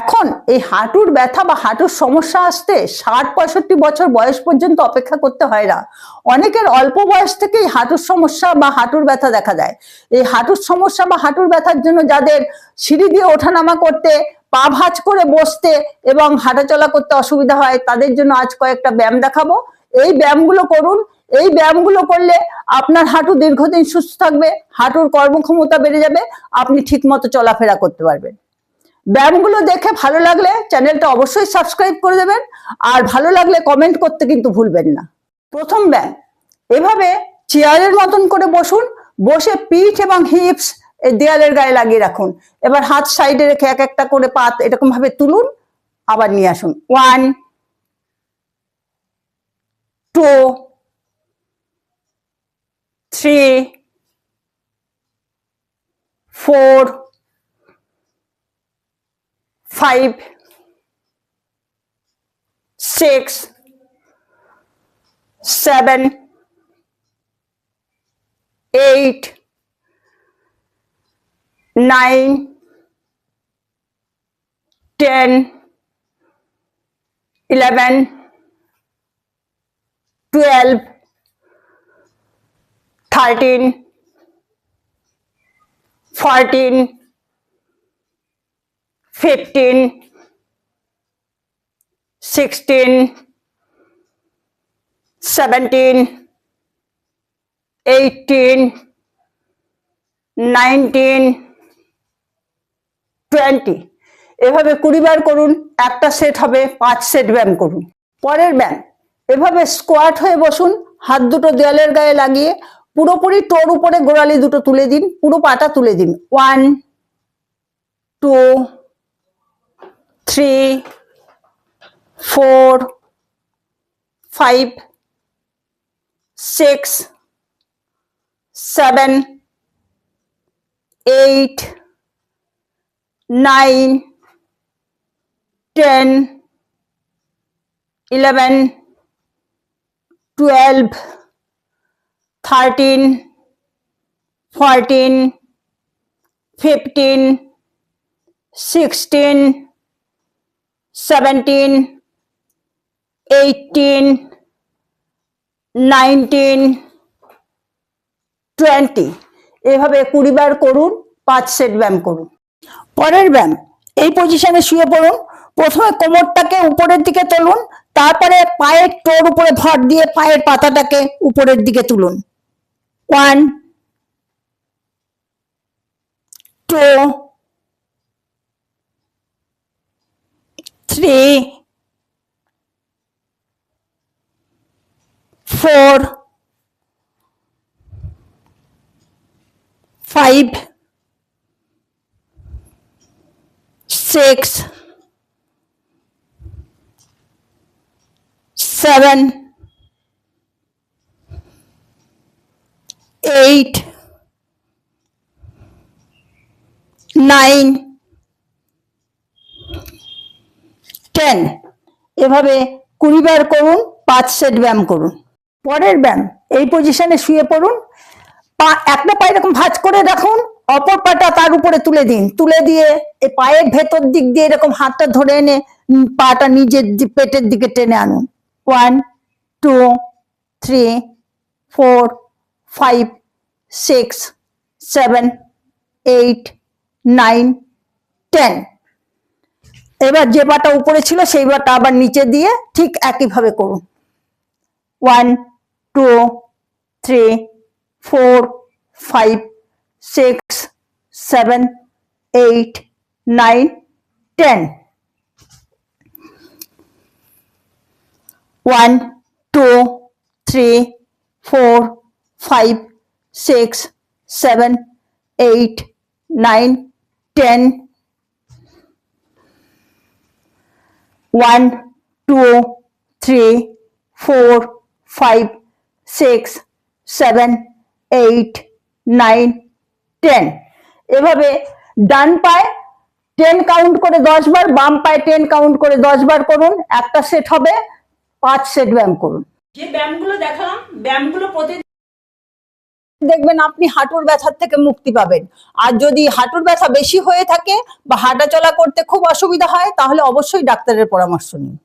এখন এই হাঁটুর ব্যথা বা হাঁটুর সমস্যা আসতে 60-65 বছর বয়স পর্যন্ত অপেক্ষা করতে হয় না। অনেকের অল্প বয়স থেকেই হাঁটুর সমস্যা বা হাঁটুর ব্যথা দেখা দেয়। এই হাঁটুর সমস্যা বা হাঁটুর ব্যথার জন্য যাদের সিঁড়ি দিয়ে ওঠানামা করতে, পা ভাঁজ করে বসতে এবং হাঁটাচলা করতে অসুবিধা হয়, তাদের জন্য আজ কয়েকটা ব্যায়াম দেখাবো। এই ব্যায়ামগুলো করুন। এই ব্যায়ামগুলো করলে আপনার হাঁটু দীর্ঘদিন সুস্থ থাকবে, হাঁটুর কর্মক্ষমতা বেড়ে যাবে, আপনি ঠিকমতো চলাফেরা করতে পারবেন। ব্যায়ামগুলো দেখে ভালো লাগলে চ্যানেলটা অবশ্যই সাবস্ক্রাইব করে দেবেন, আর ভালো লাগলে কমেন্ট করতে কিন্তু ভুলবেন না। প্রথম ব্যায়াম, এভাবে চেয়ারের মতন করে বসুন, বসে পিঠ এবং হিপস এই দেয়ালের গায়ে লাগিয়ে রাখুন। এবার হাত সাইডে রেখে এক একটা করে পা এরকম ভাবে তুলুন, আবার নিয়ে আসুন। 1 2 3 4 5 6 7 8 9 10 11 12 13 14 15 16 17 18 19 20। এভাবে 20 বার করুন। একটা সেট হবে 5 সেট ব্যায়াম করুন। পরের ব্যায়াম, এভাবে স্কোয়াট হয়ে বসুন, হাত দুটো দেয়ালের গায়ে লাগিয়ে পুরোপুরি টোর উপরে গোড়ালি দুটো তুলে দিন, পুরো পাটা তুলে দিন। 1 2 3 4 5 6 7 8 9 10 11 12 13 14 15 16 17 18 19 20। এভাবে 20 বার করুন, 5 সেট ব্যায়াম করুন। পরের ব্যায়াম, এই পজিশনে শুয়ে পড়ুন। প্রথমে কোমরটাকে উপরের দিকে তুলুন, তারপরে পায়ের টোর উপরে ভর দিয়ে পায়ের পাতাটাকে উপরের দিকে তুলুন। 1 2 3 4 5 6 7 8 9 10। এভাবে 20 বার করুন, 5 সেট ব্যায়াম করুন। পরের ব্যায়াম, এই পজিশনে শুয়ে পড়ুন, পা একটা পা এরকম ভাঁজ করে রাখুন, অপর পাটা তার উপরে তুলে দিন, তুলে দিয়ে এই পায়ের ভেতর দিক দিয়ে এরকম হাতটা ধরে এনে পাটা নিজের পেটের দিকে টেনে আনুন। 1 2 3 4 5 6 7 8 9 10। এবার যে পাটা উপরে ছিল সেই পাটা আবার নিচে দিয়ে ঠিক একইভাবে করুন। 1 2 3 4 5 6 7 8 9 10। 1 2 3 4 5 6 7 8 9 10। 1 2 3 4 5 6 7 8 9 10। এভাবে ডান পায়ে 10 কাউন্ট করে 10 বার, বাম পায়ে 10 কাউন্ট করে 10 বার করুন। একটা সেট হবে, 5 সেট ব্যায়াম করুন। যে ব্যায়ামগুলো দেখালাম, ব্যায়ামগুলো প্রতিদিন দেখবেন আপনি হাঁটুর ব্যথার থেকে মুক্তি পাবেন। আর যদি হাঁটুর ব্যথা বেশি হয়ে থাকে বা হাঁটাচলা করতে খুব অসুবিধা হয়, তাহলে অবশ্যই ডাক্তারের পরামর্শ নিন।